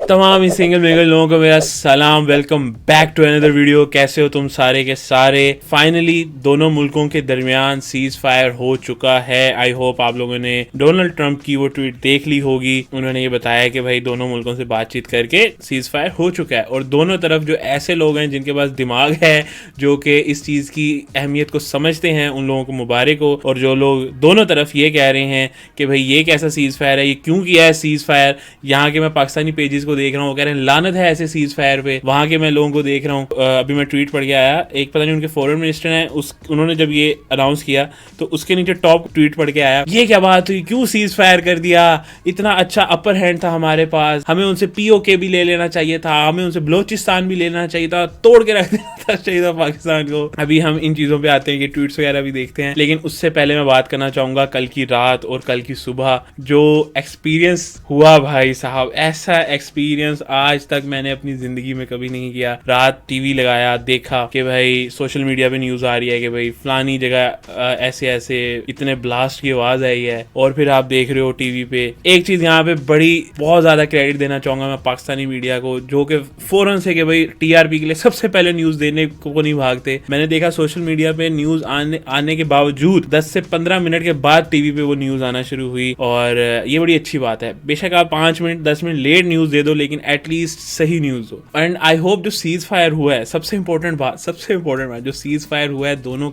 तमाम ही single mingle लोगों को मेरा सलाम, welcome back to another video. कैसे हो तुम सारे के सारे। फाइनली दोनों मुल्कों के दरमियान सीज फायर हो चुका है। आई होप आप लोगों ने डोनाल्ड ट्रंप की वो ट्वीट देख ली होगी। उन्होंने ये बताया कि भाई दोनों मुल्कों से बातचीत करके सीज फायर हो चुका है, और दोनों तरफ जो ऐसे लोग हैं जिनके पास दिमाग है, जो कि इस चीज़ की अहमियत को समझते हैं, उन लोगों को मुबारक हो। और जो लोग दोनों तरफ ये कह रहे हैं कि भाई ये कैसा सीज फायर है, ये क्यों किया है सीज फायर, यहाँ के मैं पाकिस्तानी पेजेस को देख रहा हूँ, कह रहे हैं लानत है ऐसे सीज फायर पे। वहां के मैं लोगों को देख रहा हूँ, अभी मैं ट्वीट पढ़ के आया, एक पता नहीं उनके फॉरेन मिनिस्टर हैं, उन्होंने जब ये अनाउंस किया तो उसके नीचे टॉप ट्वीट पढ़ के आया, ये क्या बात हुई, क्यों सीज फायर कर दिया, इतना अच्छा अपर हैंड था हमारे पास, हमें उनसे पीओके भी ले लेना चाहिए था, हमें उनसे बलोचिस्तान भी ले लेना चाहिए था, तोड़ के रख देना चाहिए था पाकिस्तान को। अभी हम इन चीजों पे आते हैं कि ट्वीट्स वगैरह भी देखते हैं, लेकिन उससे पहले मैं बात करना चाहूंगा कल की रात और कल की सुबह जो एक्सपीरियंस हुआ। भाई साहब, ऐसा एक्सपीरियंस आज तक मैंने अपनी जिंदगी में कभी नहीं किया। रात टीवी लगाया, देखा कि भाई सोशल मीडिया पे न्यूज आ रही है कि भाई फलानी जगह ऐसे ऐसे इतने ब्लास्ट की आवाज आई है, और फिर आप देख रहे हो टीवी पे। एक चीज यहाँ पे बड़ी बहुत ज्यादा क्रेडिट देना चाहूंगा मैं पाकिस्तानी मीडिया को, जो कि फौरन से कि भाई टीआरपी के लिए सबसे पहले न्यूज देने को नहीं भागते। मैंने देखा सोशल मीडिया पे न्यूज आने के बावजूद 10 से 15 मिनट के बाद टीवी पे वो न्यूज आना शुरू हुई, और ये बड़ी अच्छी बात है। बेशक आप 5 मिनट 10 मिनट लेट न्यूज दे दो, लेकिन एटलीस्ट सही न्यूज हो। एंड आई होप जो सीज फायर हुआ है, सबसे इंपॉर्टेंट बात जो सीज फायर हुआ है, दोनों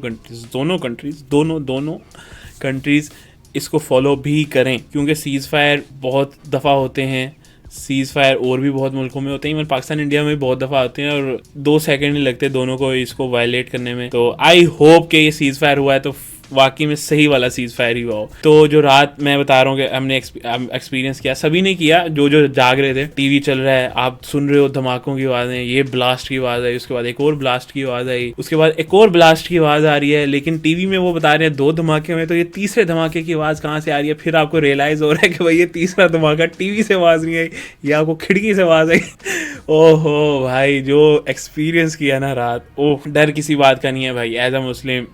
कंट्रीज इसको फॉलो भी करें, क्योंकि सीज फायर बहुत दफ़ा होते हैं। सीज फायर और भी बहुत मुल्कों में होते हैं, इवन पाकिस्तान इंडिया में भी बहुत दफ़ा होते हैं, और 2 सेकंड नहीं लगते दोनों को इसको वायलेट करने में। तो आई होप कि ये सीज फायर हुआ है तो वाकई में सही वाला सीज फायर ही हुआ हो। तो जो रात मैं बता रहा हूँ कि हमने एक्सपीरियंस किया, सभी ने किया, जो जाग रहे थे। टीवी चल रहा है, आप सुन रहे हो धमाकों की आवाज़ें, ये ब्लास्ट की आवाज़ आई, उसके बाद एक और ब्लास्ट की आवाज़ आई, उसके बाद एक और ब्लास्ट की आवाज़ आ रही है, लेकिन टीवी में वो बता रहे हैं 2 धमाके में, तो ये तीसरे धमाके की आवाज़ कहाँ से आ रही है। फिर आपको रियलाइज़ हो रहा है कि भाई ये तीसरा धमाका टीवी से आवाज़ नहीं आई, ये आपको खिड़की से आवाज़ आई। ओहो भाई, जो एक्सपीरियंस किया ना रात, ओह, डर किसी बात का नहीं है भाई। एज अ मुस्लिम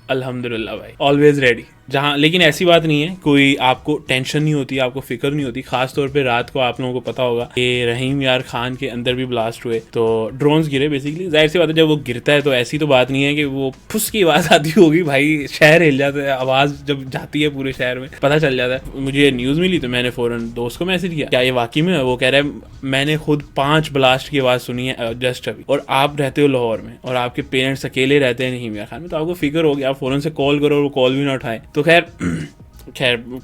अल्हम्दुलिल्लाह भाई, ऑलवेज रेडी जहाँ। लेकिन ऐसी बात नहीं है, कोई आपको टेंशन नहीं होती, आपको फिक्र नहीं होती। खास तौर पे रात को आप लोगों को पता होगा कि रहीम यार खान के अंदर भी ब्लास्ट हुए, तो ड्रोन्स गिरे। बेसिकली जाहिर सी बात है, जब वो गिरता है तो ऐसी तो बात नहीं है कि वो फुस की आवाज़ आती होगी, भाई शहर हिल जाता है। आवाज़ जब जाती है पूरे शहर में पता चल जाता है। मुझे न्यूज़ मिली तो मैंने फ़ौरन दोस्त को मैसेज किया, क्या ये वाकई में है। वो कह रहा है मैंने खुद 5 ब्लास्ट की आवाज़ सुनी है जस्ट अभी, और आप रहते हो लाहौर में और आपके पेरेंट्स अकेले रहते हैं रहीम यार खान में, तो आपको फिक्र होगी, आप फ़ौरन से कॉल करो और वो कॉल भी ना उठाए। तो खैर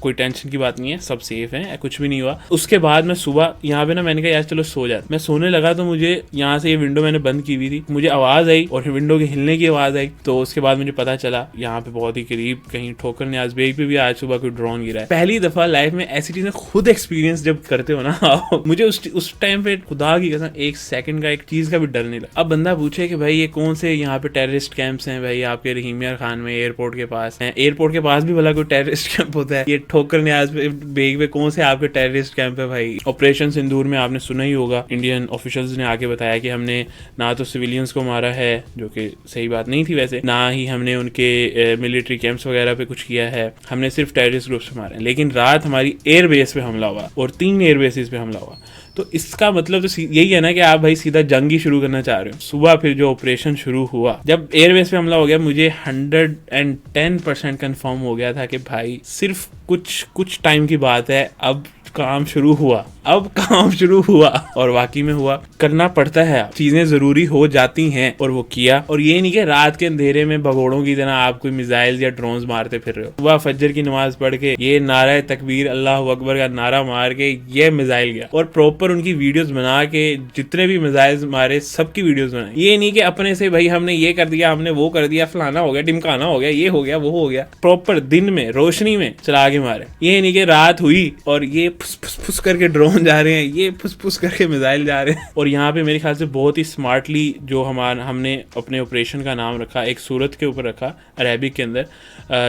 कोई टेंशन की बात नहीं है, सब सेफ है, कुछ भी नहीं हुआ। उसके बाद मैं सुबह यहाँ पे ना, मैंने कहा यार चलो सो जाते। मैं सोने लगा तो मुझे यहाँ से ये विंडो मैंने बंद की हुई थी, मुझे आवाज़ आई और विंडो के हिलने की आवाज़ आई। तो उसके बाद मुझे पता चला यहाँ पे बहुत ही करीब कहीं ठोकर न्याज बेग पे भी आज सुबह कोई ड्रोन गिरा है। पहली दफ़ा लाइफ में ऐसी चीज़ें खुद एक्सपीरियंस जब करते हो ना मुझे उस टाइम पे खुदा की कसम 1 सेकंड का एक चीज़ का भी डर नहीं लगा। अब बंदा पूछे कि भाई ये कौन से यहाँ पे टेररिस्ट कैंप्स हैं भाई आपके रहीम यार खान में, एयरपोर्ट के पास है, एयरपोर्ट के पास भी भला कोई टेररिस्ट कैंप होता है, ये ठोकर न्याज बेग पे कौन से आपके टेररिस्ट कैंप है भाई। ऑपरेशन सिंदूर में आपने सुना ही होगा, इंडियन ऑफिशियल्स ने आके बताया कि हमने ना तो सिविलियंस को मारा है, जो कि सही बात नहीं थी वैसे, ना ही हमने उनके मिलिट्री कैंप्स वगैरह पे कुछ किया है, हमने सिर्फ टेररिस्ट ग्रुप्स पे मारे हैं। लेकिन रात हमारी एयरबेस पे हमला हुआ और 3 एयरबेसिस पे हमला हुआ। तो इसका मतलब तो यही है ना कि आप भाई सीधा जंग ही शुरू करना चाह रहे हो। सुबह फिर जो ऑपरेशन शुरू हुआ, जब एयरबेस पे हमला हो गया, मुझे 110% कंफर्म हो गया था कि भाई सिर्फ कुछ टाइम की बात है, अब काम शुरू हुआ। और वाकई में हुआ। करना पड़ता है, चीजें जरूरी हो जाती हैं, और वो किया। और ये नहीं कि रात के अंधेरे में भगोड़ों की तरह आप कोई मिसाइल या ड्रोन्स मारते फिर रहे हो। सुबह फजर की नमाज पढ़ के ये नारा तकबीर अल्लाह अकबर का नारा मार के ये मिसाइल गया, और प्रॉपर उनकी वीडियोस बना के जितने भी मिसाइल मारे सबकी वीडियोस बनाए। ये नहीं कि अपने से भाई हमने ये कर दिया, हमने वो कर दिया, फलाना हो गया, ढिमकाना हो गया, ये हो गया, वो हो गया। प्रॉपर दिन में रोशनी में चला के मारे। ये नहीं कि रात हुई और ये फुस करके ड्रोन जा रहे हैं, ये फुस करके मिसाइल जा रहे हैं। और यहाँ पे मेरे ख्याल से बहुत ही स्मार्टली जो हमने अपने ऑपरेशन का नाम रखा, एक सूरत के ऊपर रखा अरेबिक के अंदर,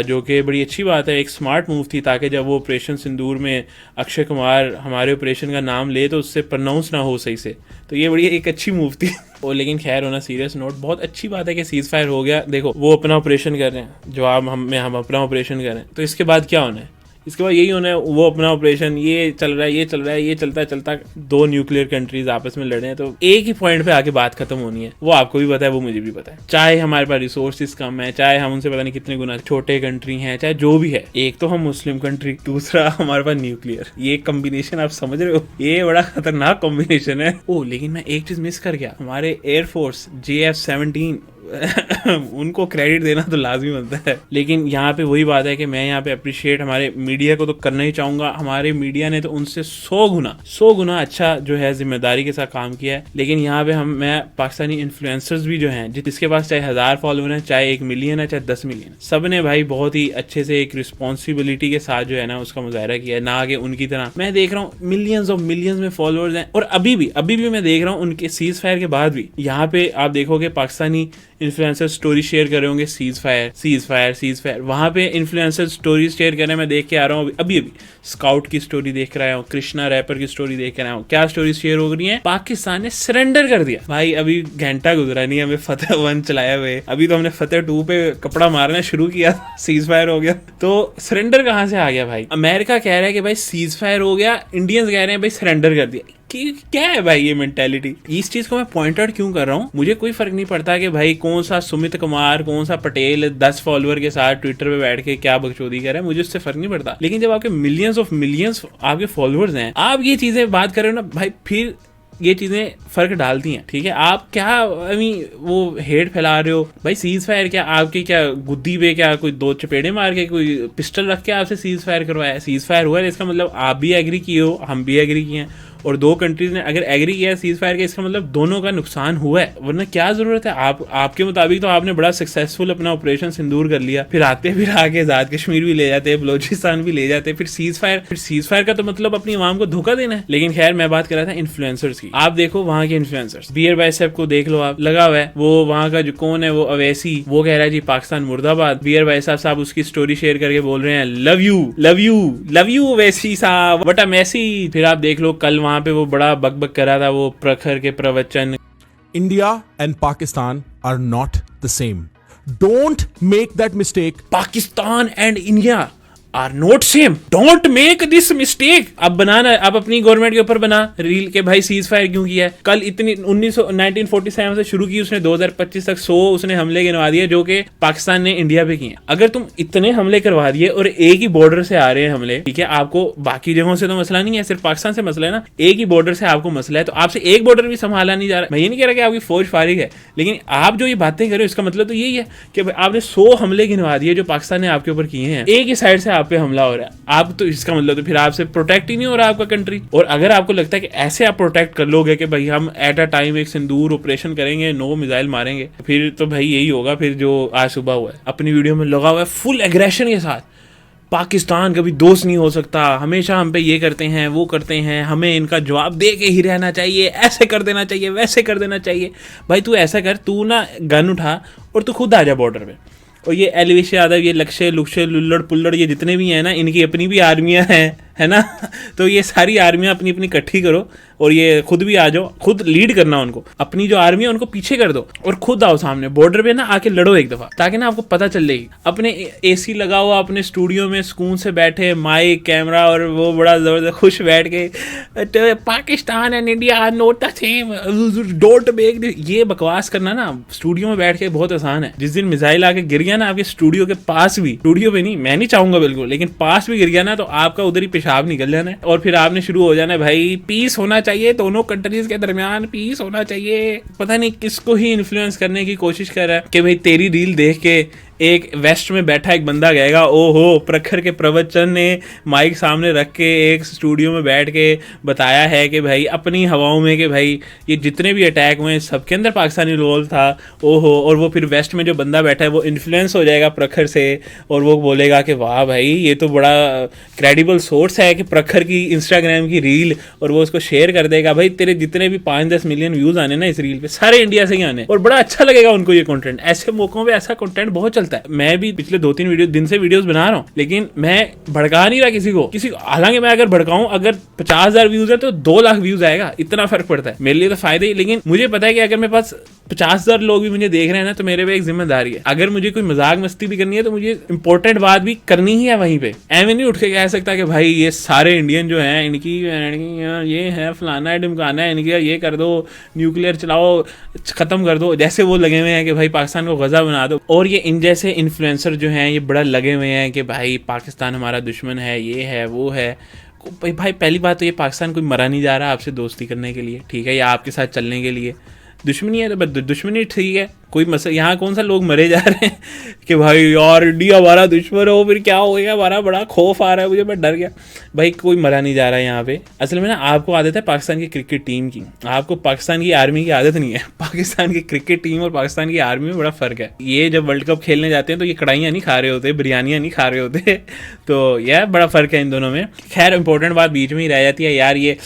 जो कि बड़ी अच्छी बात है, एक स्मार्ट मूव थी, ताकि जब वो ऑपरेशन सिंदूर में अक्षय कुमार हमारे ऑपरेशन का नाम ले तो उससे प्रोनाउंस ना हो सही से। तो ये बड़ी एक अच्छी मूव थी। और लेकिन खैर होना सीरियस नोट, बहुत अच्छी बात है कि सीज फायर हो गया। देखो वो अपना ऑपरेशन कर रहे हैं, जो हम अपना ऑपरेशन कर रहे हैं, तो इसके बाद क्या होना है? इसके बाद यही होना है, वो अपना ऑपरेशन ये चल रहा है, ये चल रहा है, ये चलता चलता 2 न्यूक्लियर कंट्रीज आपस में लड़े हैं, तो एक ही पॉइंट पे आके बात खत्म होनी है। वो आपको भी पता है, वो मुझे भी पता है। चाहे हमारे पास रिसोर्सेज कम है, चाहे हम उनसे पता नहीं कितने गुना छोटे कंट्री हैं, चाहे जो भी है, एक तो हम मुस्लिम कंट्री, दूसरा हमारे पास न्यूक्लियर, ये कॉम्बिनेशन आप समझ रहे हो, ये बड़ा खतरनाक कॉम्बिनेशन है। ओ लेकिन मैं एक चीज मिस कर गया, हमारे एयरफोर्स JF-17 उनको क्रेडिट देना तो लाजमी बनता है। लेकिन यहाँ पे वही बात है कि मैं यहाँ पे अप्रिशिएट हमारे मीडिया को तो करना ही चाहूंगा। हमारे मीडिया ने तो उनसे 100 गुना अच्छा जो है जिम्मेदारी के साथ काम किया है। लेकिन यहाँ पे मैं पाकिस्तानी इन्फ्लुएंसर्स भी जो हैं, जिसके पास चाहे 1000 फॉलोअर है, चाहे 1 मिलियन है, चाहे 10 मिलियन, सब ने भाई बहुत ही अच्छे से एक रिस्पॉन्सिबिलिटी के साथ जो है ना उसका मुजाहरा किया है। ना कि उनकी तरह मैं देख रहा हूँ मिलियंस ऑफ मिलियंस में फॉलोअर्स हैं, और अभी भी मैं देख रहा हूँ उनके सीज फायर के बाद भी यहाँ पे आप देखोगे पाकिस्तानी इन्फ्लुएंसर स्टोरी शेयर कर रहे होंगे, सीज फायर। वहां पे इन्फ्लुएंसर स्टोरी शेयर कर रहे हैं, मैं देख के आ रहा हूँ अभी स्काउट की स्टोरी देख कर आया हूँ, कृष्णा रैपर की स्टोरी देख कर आया हूँ। क्या स्टोरी शेयर हो रही है? पाकिस्तान ने सरेंडर कर दिया भाई। अभी घंटा गुजरा नहीं, हमें फतेह 1 चलाया हुए, अभी तो हमने फतेह 2 पे कपड़ा मारना शुरू किया, सीज फायर हो गया। तो सरेंडर कहाँ से आ गया भाई? अमेरिका कह रहा है कि भाई सीज फायर हो गया, इंडियंस कह रहे हैं भाई सरेंडर कर दिया। कि क्या है भाई ये मेंटेलिटी? इस चीज को मैं पॉइंट आउट क्यों कर रहा हूँ? मुझे कोई फर्क नहीं पड़ता कि भाई कौन सा सुमित कुमार, कौन सा पटेल 10 फॉलोअर के साथ ट्विटर पे बैठ के क्या बकचोदी कर रहे हैं, मुझे उससे फर्क नहीं पड़ता। लेकिन जब आपके मिलियंस ऑफ मिलियंस आपके फॉलोअर्स हैं, आप ये चीजें बात कर रहे हो ना भाई, फिर ये चीजें फर्क डालती हैं। ठीक है, आप क्या वो हेट फैला रहे हो भाई? सीज फायर क्या आपकी क्या गुद्दी पे क्या कोई 2 चपेड़े मार के कोई पिस्टल रख के आपसे सीज फायर करवाया? सीज फायर हुआ है, इसका मतलब आप भी एग्री किए हो, हम भी एग्री किए हैं, और 2 कंट्रीज ने अगर एग्री किया है सीज फायर के, इसका मतलब दोनों का नुकसान हुआ है। वरना क्या जरूरत है? आपके मुताबिक तो आपने बड़ा सक्सेसफुल अपना ऑपरेशन सिंदूर कर लिया, फिर आके आजाद कश्मीर भी ले जाते, बलोचिस्तान भी ले जाते, फिर सीज फायर का तो मतलब अपनी आवाम को धोखा देना है। लेकिन खैर मैं बात कर रहा था इन्फ्लुएंसर्स की। आप देखो वहां के इन्फ्लुएंसर्स, बियर बाइसेप को देख लो आप, लगा हुआ है वो वहां का जो कौन है, वो अवैसी, वो कह रहा है जी पाकिस्तान मुर्दाबाद। बियर बाइसेप साहब उसकी स्टोरी शेयर करके बोल रहे हैं लव यू अवैसी साहब, व्हाट अ मैसी। फिर आप देख लो कल वहां पे वो बड़ा बकबक करा था वो प्रखर के प्रवचन। India and Pakistan are not the same. Don't make that mistake. Pakistan and India are not same, don't make this mistake. अब बनाना, अब अपनी गवर्नमेंट के ऊपर बना रील के भाई सीज फायर क्यों किया है। कल इतनी 1947 से शुरू की उसने, 2025 तक 100 उसने हमले गिनवा दिए जो कि पाकिस्तान ने इंडिया पे किए। अगर तुम इतने हमले करवा दिए और एक ही बॉर्डर से आ रहे हैं हमले, ठीक है, आपको बाकी जगहों से तो मसला नहीं है, सिर्फ पाकिस्तान से मसला है ना, एक ही बॉर्डर से आपको मसला है, तो आपसे एक बॉर्डर भी संभाला नहीं जा रहा। मैं ये नहीं कह रहा कि आपकी फौज फारिग है, लेकिन आप जो ये बातें कर रहे हो इसका मतलब तो यही है कि आपने 100 हमले गिनवा दिए जो पाकिस्तान ने आपके ऊपर किए हैं, एक ही साइड से आप पे हमला हो रहा है। आप तो इसका मतलब तो फिर आपसे प्रोटेक्ट ही नहीं हो रहा आपका कंट्री। और अगर आपको लगता है कि ऐसे आप प्रोटेक्ट कर लोगे कि भाई हम एट अ टाइम एक सिंदूर ऑपरेशन करेंगे, 9 मिसाइल मारेंगे, फिर तो भाई यही होगा फिर जो आज सुबह हुआ है। अपनी वीडियो में लगा हुआ है फुल एग्रेशन के साथ, पाकिस्तान कभी दोस्त नहीं हो सकता, हमेशा हम पे ये करते हैं वो करते हैं, हमें इनका जवाब दे के ही रहना चाहिए, ऐसे कर देना चाहिए, वैसे कर देना चाहिए। भाई तू ऐसा कर, तू ना गन उठा और तू खुद आ जा बॉर्डर पे। और ये एलविश यादव, ये लक्ष्य लुक्ष्य लुल्लड़ पुल्लड़, ये जितने भी हैं ना, इनकी अपनी भी आर्मियां हैं, है ना। तो ये सारी आर्मियां अपनी अपनी इकट्ठी करो और ये खुद भी आ जाओ, खुद लीड करना उनको, अपनी जो आर्मी है उनको पीछे कर दो और खुद आओ सामने बॉर्डर पे ना, आके लड़ो एक दफा, ताकि ना आपको पता चल जाएगी। अपने एसी लगा हुआ अपने स्टूडियो में सुकून से बैठे, माइक कैमरा और वो बड़ा जबरदस्त खुश बैठ के Pakistan and India are not the same, don't make this, ये बकवास करना ना स्टूडियो में बैठ के बहुत आसान है। जिस दिन मिसाइल आके गिर गया ना आपके स्टूडियो के पास भी, स्टूडियो पे नहीं, मैं नहीं चाहूंगा बिल्कुल, लेकिन पास भी गिर गया ना, तो आपका उधर ही पेशाब निकल जाना है और फिर आपने शुरू हो जाना है भाई पीस होना चाहिए, दोनों कंट्रीज के दरमियान पीस होना चाहिए। पता नहीं किसको ही इन्फ्लुएंस करने की कोशिश कर रहा है कि भाई तेरी रील देख के एक वेस्ट में बैठा एक बंदा कहेगा ओहो प्रखर के प्रवचन ने माइक सामने रख के एक स्टूडियो में बैठ के बताया है कि भाई अपनी हवाओं में कि भाई ये जितने भी अटैक हुए सबके अंदर पाकिस्तानी रोल था, ओहो। और वो फिर वेस्ट में जो बंदा बैठा है वो इन्फ्लुएंस हो जाएगा प्रखर से और वो बोलेगा कि वाह भाई ये तो बड़ा क्रेडिबल सोर्स है कि प्रखर की इंस्टाग्राम की रील, और वो उसको शेयर कर देगा। भाई तेरे जितने भी 5-10 मिलियन व्यूज आने ना इस रील पे, सारे इंडिया से ही आने, और बड़ा अच्छा लगेगा उनको ये कंटेंट। ऐसे मौकों पे ऐसा कंटेंट बहुत चलता चलता है। मैं भी पिछले 2-3 दिन से वीडियोस बना रहा हूँ, लेकिन मैं भड़का नहीं रहा किसी को। हालांकि मैं अगर भड़काऊं, अगर 50,000 व्यूज है तो 2 लाख व्यूज आएगा, इतना फर्क पड़ता है मेरे लिए तो फायदा ही। लेकिन मुझे पता है कि अगर मेरे पास 50,000 लोग भी मुझे देख रहे हैं ना, तो मेरे पे एक जिम्मेदारी है। अगर मुझे कोई मजाक मस्ती भी करनी है तो मुझे इंपॉर्टेंट बात भी करनी ही है वहीं पे। ऐਵੇਂ नहीं उठ के कह सकता कि भाई ये सारे इंडियन जो हैं इनकी ये है, फलाना है, ढिमकाना है, इनकी ये कर दो, न्यूक्लियर चलाओ, खत्म कर दो, जैसे वो लगे हुए हैं कि भाई पाकिस्तान को गजा बना दो। और ये इन जैसे इन्फ्लुएंसर जो हैं ये बड़ा लगे हुए हैं कि भाई पाकिस्तान हमारा दुश्मन है, ये है वो है। भाई पहली बात तो ये पाकिस्तान कोई मरा नहीं जा रहा आपसे दोस्ती करने के लिए, ठीक है, या आपके साथ चलने के लिए। दुश्मनी है तो दुश्मनी ठीक है, कोई मसला। यहाँ कौन सा लोग मरे जा रहे हैं कि भाई यार इंडिया हमारा दुश्मन हो, फिर क्या हो गया, हमारा बड़ा खौफ आ रहा है मुझे, मैं डर गया। भाई कोई मरा नहीं जा रहा है यहाँ पे। असल में ना आपको आदत है पाकिस्तान की क्रिकेट टीम की, आपको पाकिस्तान की आर्मी की आदत नहीं है। पाकिस्तान की क्रिकेट टीम और पाकिस्तान की आर्मी में बड़ा फ़र्क है। ये जब वर्ल्ड कप खेलने जाते हैं तो ये कढ़ाइयाँ नहीं खा रहे होते, बिरयानियाँ नहीं खा रहे होते। तो यह बड़ा फ़र्क है इन दोनों में। खैर इंपॉर्टेंट बात बीच में ही रह जाती है यार, ये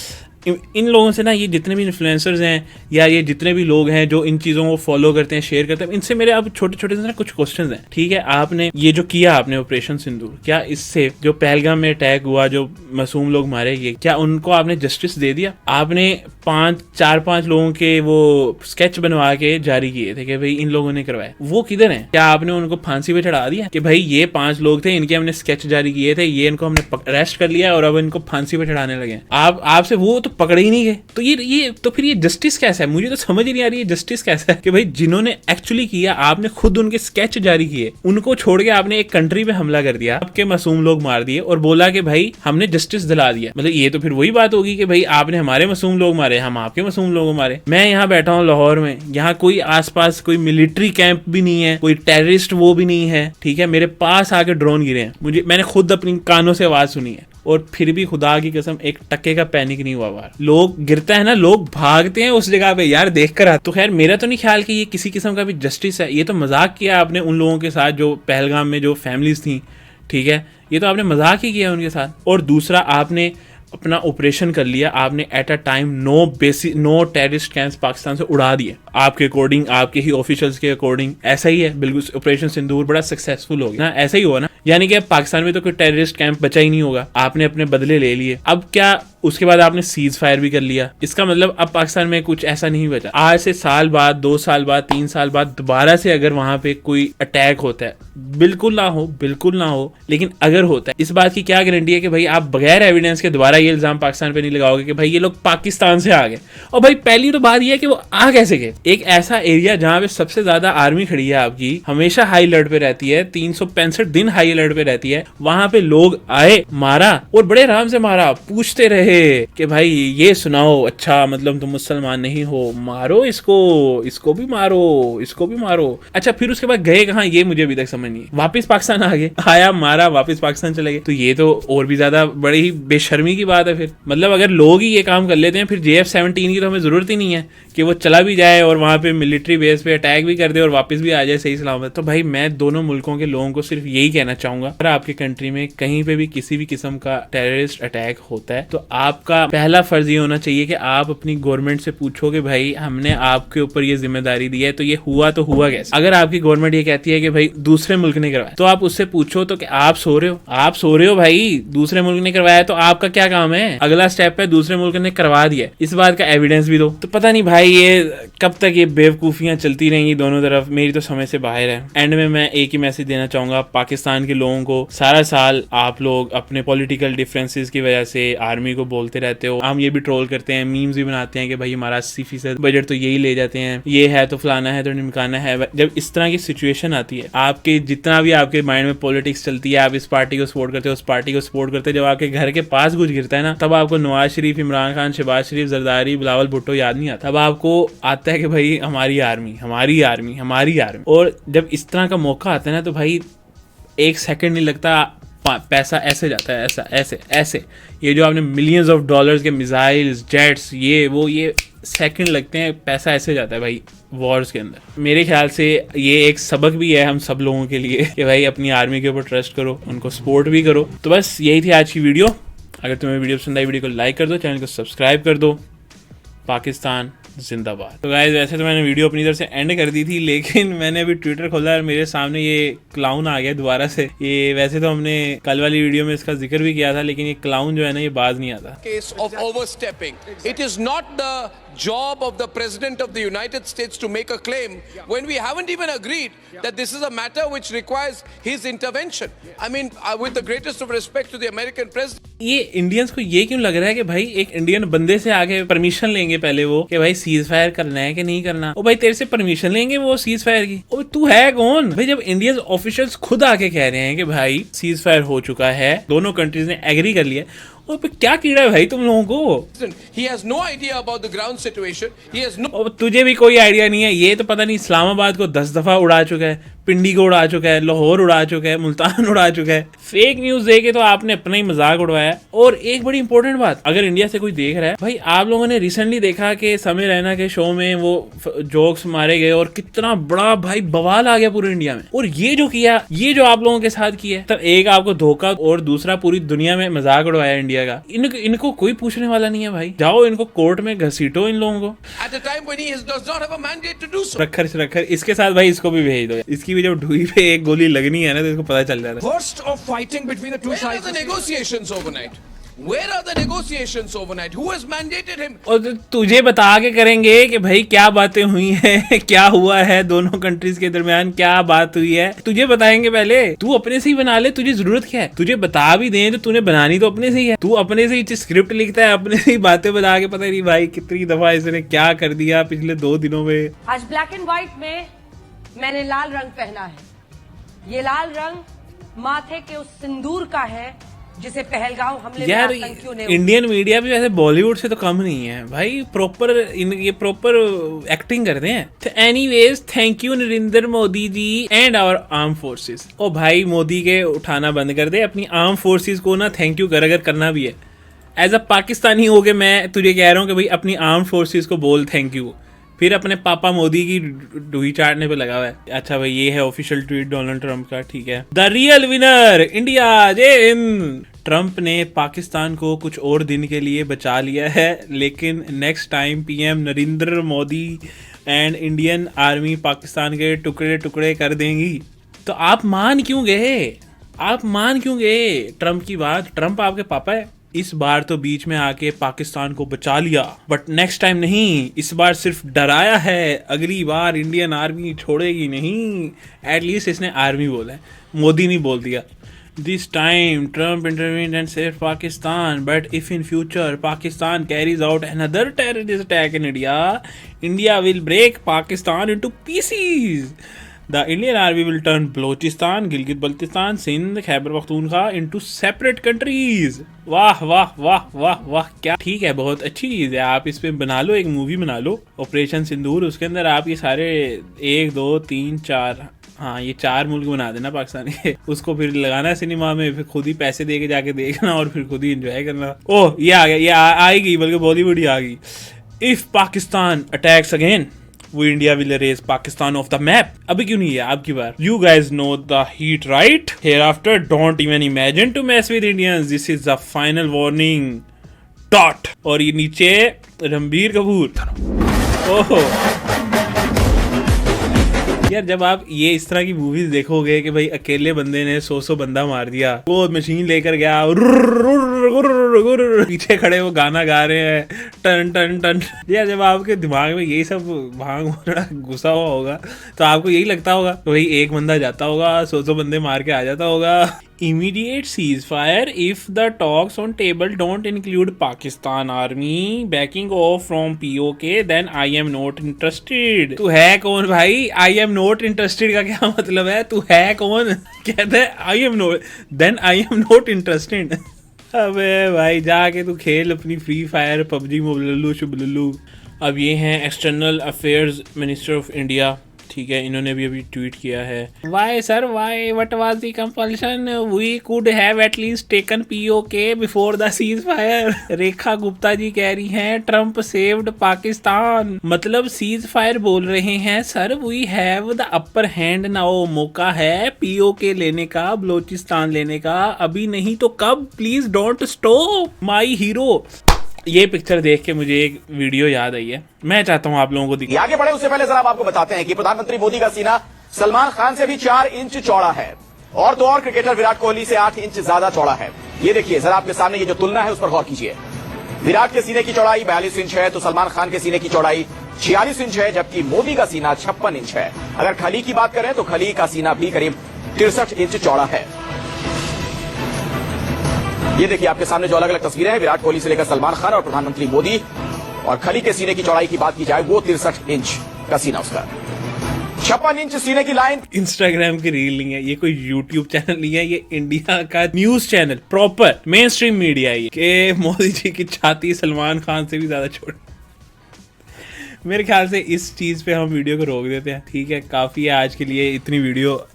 इन लोगों से ना, ये जितने भी इन्फ्लुएंसर्स हैं या ये जितने भी लोग हैं जो इन चीज़ों को फॉलो करते हैं, शेयर करते हैं, इनसे मेरे अब छोटे छोटे से ना कुछ क्वेश्चंस हैं, ठीक है। आपने ये जो किया आपने ऑपरेशन सिंदूर, क्या इससे जो पहलगाम में अटैक हुआ, जो मासूम लोग मारे गए, क्या उनको आपने जस्टिस दे दिया? आपने 4-5 लोगों के वो स्केच बनवा के जारी किए थे कि भाई इन लोगों ने करवाए, वो किधर हैं? क्या आपने उनको फांसी पे चढ़ा दिया कि भाई ये 5 लोग थे, इनके हमने स्केच जारी किए थे, ये इनको हमने अरेस्ट कर लिया और अब इनको फांसी पे चढ़ाने लगे? आपसे वो तो पकड़े ही नहीं गए। तो ये तो फिर ये जस्टिस कैसा है? मुझे तो समझ ही नहीं आ रही है जस्टिस कैसा है कि भाई जिन्होंने एक्चुअली किया, आपने खुद उनके स्केच जारी किए, उनको छोड़ के आपने एक कंट्री पे हमला कर दिया, आपके मासूम लोग मार दिए और बोला कि भाई हमने जस्टिस दिला दिया। मतलब ये तो फिर वही बात होगी कि भाई आपने हमारे मासूम लोग मारे, हम आपके मासूम लोगों मारे। मैं यहाँ बैठा हूँ लाहौर में, यहाँ कोई आसपास कोई मिलिट्री कैंप भी नहीं है, कोई टेररिस्ट वो भी नहीं है, ठीक है। मेरे पास आके ड्रोन गिरे हैं, मैंने खुद अपनी कानों से आवाज सुनी है, और फिर भी खुदा की कसम एक टक्के का पैनिक नहीं हुआ बाहर। लोग गिरता है ना, लोग भागते हैं उस जगह पे यार देख कर। तो खैर मेरा तो नहीं ख्याल कि ये किसी किस्म का भी जस्टिस है। ये तो मजाक किया आपने उन लोगों के साथ जो पहलगाम में जो फैमिलीज थी, ठीक है, ये तो आपने मजाक ही किया उनके साथ। और दूसरा, आपने अपना ऑपरेशन कर लिया, आपने at a time no terrorist camps Pakistan से उड़ा दिए। आपके अकॉर्डिंग, आपके ही ऑफिशियल्स के अकॉर्डिंग ऐसा ही है बिल्कुल। ऑपरेशन सिंदूर बड़ा सक्सेसफुल हो गया ना, ऐसा ही हुआ ना, यानी कि पाकिस्तान में तो कोई टेररिस्ट कैंप बचा ही नहीं होगा। आपने अपने बदले ले लिए। अब क्या, उसके बाद आपने सीज फायर भी कर लिया। इसका मतलब अब पाकिस्तान में कुछ ऐसा नहीं बचा। आज से साल बाद, 2 साल बाद, 3 साल बाद दोबारा से अगर वहां पे कोई अटैक होता है, बिल्कुल ना हो, लेकिन अगर होता है, इस बात की क्या गारंटी है कि भाई आप बगैर एविडेंस के दोबारा ये इल्जाम पाकिस्तान पे नहीं लगाओगे कि भाई ये लोग पाकिस्तान से आ गए? और भाई पहली तो बात यह है कि वो आ कैसे गए? एक ऐसा एरिया जहां पे सबसे ज्यादा आर्मी खड़ी है आपकी, हमेशा हाई अलर्ट पे रहती है, 365 दिन हाई अलर्ट पे रहती है, वहां पे लोग आए, मारा और बड़े आराम से मारा, पूछते रहे कि भाई ये सुनाओ, अच्छा मतलब तुम मुसलमान नहीं हो, मारो इसको भी मारो। अच्छा फिर उसके बाद गए कहाँ, ये मुझे अभी तक समझ नहीं। वापस पाकिस्तान आ गए, आया मारा, वापस पाकिस्तान चले गए। तो ये तो और भी ज्यादा बड़ी ही बेशर्मी की बात है फिर। मतलब अगर लोग ही ये काम कर लेते हैं, फिर JF-17 की तो हमें जरूरत ही नहीं है कि वो चला भी जाए और वहां पे मिलिट्री बेस पे अटैक भी कर दे और वापस भी आ जाए सही सलामत। तो भाई मैं दोनों मुल्कों के लोगों को सिर्फ यही कहना चाहूंगा, अगर आपके कंट्री में कहीं पे भी किसी भी किस्म का टेररिस्ट अटैक होता है तो आपका पहला फर्ज ये होना चाहिए कि आप अपनी गवर्नमेंट से पूछो कि भाई हमने आपके ऊपर ये जिम्मेदारी दी है, तो ये हुआ कैसे? अगर आपकी गवर्नमेंट ये कहती है कि भाई दूसरे मुल्क ने करवाया, तो आप उससे पूछो तो कि आप सो रहे हो भाई, दूसरे मुल्क ने करवाया तो आपका क्या काम है? अगला स्टेप है दूसरे मुल्क ने करवा दिया, इस बात का एविडेंस भी दो। तो पता नहीं भाई ये कब तक ये बेवकूफियां चलती रहेंगी दोनों तरफ, मेरी तो समझ से बाहर है। एंड में मैं एक ही मैसेज देना चाहूंगा पाकिस्तान के लोगों को, सारा साल आप लोग अपने पॉलिटिकल डिफरेंसेस की वजह से आर्मी को बोलते रहते हो, हम ये भी ट्रोल करते हैं, मीम्स भी बनाते हैं कि भाई हमारा 80% बजट तो यही ले जाते हैं, ये है तो फलाना है तो निमकाना है। जब इस तरह की सिचुएशन आती है, आपके जितना भी आपके माइंड में पॉलिटिक्स चलती है, आप इस पार्टी को सपोर्ट करते हो, उस पार्टी को सपोर्ट करते हो, जब आपके घर के पास कुछ गिरता है ना, तब आपको नवाज शरीफ, इमरान खान, शहबाज शरीफ, जरदारी, बिलावल भुट्टो याद नहीं आता। तब आपको आता है कि भाई हमारी आर्मी। और जब इस तरह का मौका आता है ना, तो भाई 1 सेकंड नहीं लगता, पैसा ऐसे जाता है, ऐसे ये जो आपने मिलियंस ऑफ डॉलर्स के मिसाइल्स, जेट्स, ये सेकंड लगते हैं, पैसा ऐसे जाता है भाई वॉर्स के अंदर। मेरे ख्याल से ये एक सबक भी है हम सब लोगों के लिए कि भाई अपनी आर्मी के ऊपर ट्रस्ट करो, उनको सपोर्ट भी करो। तो बस यही थी आज की वीडियो। अगर तुम्हें वीडियो पसंद आई, वीडियो को लाइक कर दो, चैनल को सब्सक्राइब कर दो। पाकिस्तान जिंदाबाद। तो गाइस वैसे तो मैंने वीडियो अपनी तरफ से एंड कर दी थी, लेकिन मैंने अभी ट्विटर खोला और मेरे सामने ये क्लाउन आ गया दोबारा से। ये वैसे तो हमने कल वाली वीडियो में इसका जिक्र भी किया था, लेकिन ये क्लाउन जो है ना ये बाज नहीं आता। Case of overstepping. It is not the job of the President of the United States to make a claim when we haven't even agreed that this is a matter which requires his intervention. I mean, with the greatest of respect to the American President. ये Indians को ये क्यों लग रहा है कि भाई एक इंडियन बंदे से आगे परमिशन लेंगे पहले वो कि भाई सीज फायर करना है कि नहीं करना, ओ भाई तेरे से परमिशन लेंगे वो सीज फायर की? ओ तू है कौन भाई? जब इंडियन ऑफिशियल्स खुद आके कह रहे हैं कि भाई सीज फायर हो चुका है, दोनों कंट्रीज ने एग्री कर लिया, और पे क्या कीड़ा है भाई तुम लोगों को? He has no idea about the ground situation. He has no. और तुझे भी कोई आइडिया नहीं है। ये तो पता नहीं इस्लामाबाद को 10 दफा उड़ा चुका है, पिंडी को उड़ा चुका है, लाहौर उड़ा चुका है, मुल्तान उड़ा चुका है। फेक न्यूज देके तो आपने अपना ही मजाक उड़वाया। और एक बड़ी इंपॉर्टेंट बात, अगर इंडिया से कोई देख रहा है, भाई आप लोगों ने रिसेंटली देखा कि समय रैना के शो में वो जोक्स मारे गए और कितना बड़ा भाई बवाल आ गया पूरे इंडिया में। और ये जो किया, ये जो आप लोगों के साथ किया, तो एक आपको धोखा और दूसरा पूरी दुनिया में मजाक उड़वाया इंडिया का। इनको कोई पूछने वाला नहीं है भाई, जाओ इनको कोर्ट में घसीटो इन लोगों को। At a time when he does not have a mandate to do so. रखर इसके साथ भाई इसको भी भेज दो। इसकी भी जब ढूई पे एक गोली लगनी है ना तो इसको पता चल जाता है। Worst of fighting between the two Where are sides. the negotiations overnight? Where are the negotiations overnight? Who has mandated him? और तुझे बता के करेंगे कि भाई क्या बातें हुई हैं, क्या हुआ है दोनों कंट्रीज के दरमियान, क्या बात हुई है, तुझे बताएंगे पहले। तू अपने से ही बना ले, तुझे जरूरत क्या है? तुझे बता भी दें तो तूने बनानी तो अपने से ही है। तू अपने से ही स्क्रिप्ट लिखता है, अपने से ही बातें बता के, पता नहीं भाई कितनी दफा इसने क्या कर दिया पिछले 2 दिनों में। आज ब्लैक एंड व्हाइट में मैंने लाल रंग पहना है। ये लाल रंग माथे के उस सिंदूर का है जिसे पहलगांव हमले में यार आतंकियों ने इंडियन मीडिया भी वैसे बॉलीवुड से तो कम नहीं है भाई, ये प्रॉपर एक्टिंग करते हैं। तो anyways thank you Narendra Modi ji and our arm forces. ओ भाई मोदी के उठाना बंद कर दे, अपनी आर्म फोर्सेस को ना थैंक यू कर, अगर करना भी है। एज अ पाकिस्तानी हो के मैं तुझे कह रहा हूँ कि भाई अपनी आर्म फोर्सेस को बोल थैंक यू, फिर अपने पापा मोदी की डुई चाटने पे लगा हुआ है। अच्छा भाई ये है ऑफिशियल ट्वीट डोनाल्ड ट्रंप का, ठीक है। द रियल विनर इंडिया, जय हिंद। ट्रंप ने पाकिस्तान को कुछ और दिन के लिए बचा लिया है, लेकिन next time PM Narendra Modi and Indian army Pakistan के टुकड़े टुकड़े कर देंगी। तो आप मान क्यों गए? ट्रंप की बात? ट्रंप आपके पापा है। इस बार तो बीच में आके पाकिस्तान को बचा लिया, बट नेक्स्ट टाइम नहीं, इस बार सिर्फ डराया है। अगली बार इंडियन आर्मी छोड़ेगी नहीं। एटलीस्ट इसने आर्मी बोला है, मोदी नहीं बोल दिया। This time Trump intervened and saved Pakistan, but if in future Pakistan carries out another terrorist attack in India will break Pakistan into pieces. The Indian army will turn Balochistan, Gilgit-Baltistan, Sindh, Khyber Pakhtunkhwa into separate countries. वाह वाह वाह वाह वाह, क्या ठीक है, बहुत अच्छी चीज़ है। आप इस पे बना लो, एक मूवी बना लो, ऑपरेशन सिंदूर। उसके अंदर आप ये सारे 1 2 3 4 हाँ ये 4 मुल्क बना देना पाकिस्तान के, उसको फिर लगाना सिनेमा में, फिर खुद ही पैसे दे के जाके देखना और फिर खुद ही एंजॉय करना। ओह ये आ गया, ये आएगी, बल्कि बॉलीवुड ही आ गई। इफ पाकिस्तान अटैक्स अगेन, वो India will erase Pakistan of the map. अभी क्यों नहीं है आपकी बार? You guys know the heat right? Hereafter don't even imagine to mess with Indians. This is the final warning. Dot. और ये नीचे रणबीर कपूर। ओहो यार, जब आप ये इस तरह की मूवीज देखोगे कि भाई अकेले बंदे ने 100 बंदा मार दिया, वो मशीन लेकर गया, पीछे खड़े वो गाना गा रहे हैं टन टन टन। यार जब आपके दिमाग में यही सब भांग थोड़ा घुसा हुआ होगा तो आपको यही लगता होगा तो भाई एक बंदा जाता होगा 100 बंदे मार के आ जाता होगा। Immediate ceasefire if the talks on table don't include Pakistan army backing off from POK, then I am not interested. तू है कौन भाई? I am not interested का क्या मतलब है? तू है कौन? कहते हैं I am not, then I am not interested. अबे भाई जाके तू खेल अपनी फ्री फायर, पबजी, मोबलल्लू शुबलल्लू। अब ये हैं external affairs minister of India, ठीक है, इन्होंने भी अभी ट्वीट किया है। Why sir why, what was the compulsion? We could have at least taken PoK before the ceasefire. Rekha Gupta ji कह रही हैं ट्रंप सेव्ड पाकिस्तान, मतलब सीज फायर बोल रहे हैं sir. We have the upper hand now, मौका है पीओके लेने का, बलोचिस्तान लेने का, अभी नहीं तो कब? Please don't stop my hero. ये पिक्चर देख के मुझे एक वीडियो याद आई है, मैं चाहता हूँ आप लोगों को ये आगे बढ़े उससे पहले जरा आपको बताते हैं कि प्रधानमंत्री मोदी का सीना सलमान खान से भी 4 इंच चौड़ा है और तो और क्रिकेटर विराट कोहली से 8 इंच ज्यादा चौड़ा है। ये देखिए जरा आपके सामने ये जो तुलना है उस पर गौर कीजिए। विराट के सीने की चौड़ाई 42 इंच है तो सलमान खान के सीने की चौड़ाई 46 इंच है, जबकि मोदी का सीना 56 इंच है। अगर खली की बात करें तो खली का सीना भी करीब 63 इंच चौड़ा है। ये देखिए आपके सामने जो अलग अलग तस्वीरें हैं, विराट कोहली से लेकर सलमान खान और प्रधानमंत्री मोदी, और खली के सीने की चौड़ाई की बात की जाए वो 63 इंच का सीना उसका, 56 इंच सीने की लाइन। इंस्टाग्राम की रील नहीं है ये, कोई यूट्यूब चैनल नहीं है, ये इंडिया का news channel, proper main stream media है ये, कि मोदी जी की छाती सलमान खान से भी ज्यादा छोटी। मेरे ख्याल से इस चीज पे हम वीडियो को रोक देते हैं, ठीक है, काफी है आज के लिए, इतनी वीडियो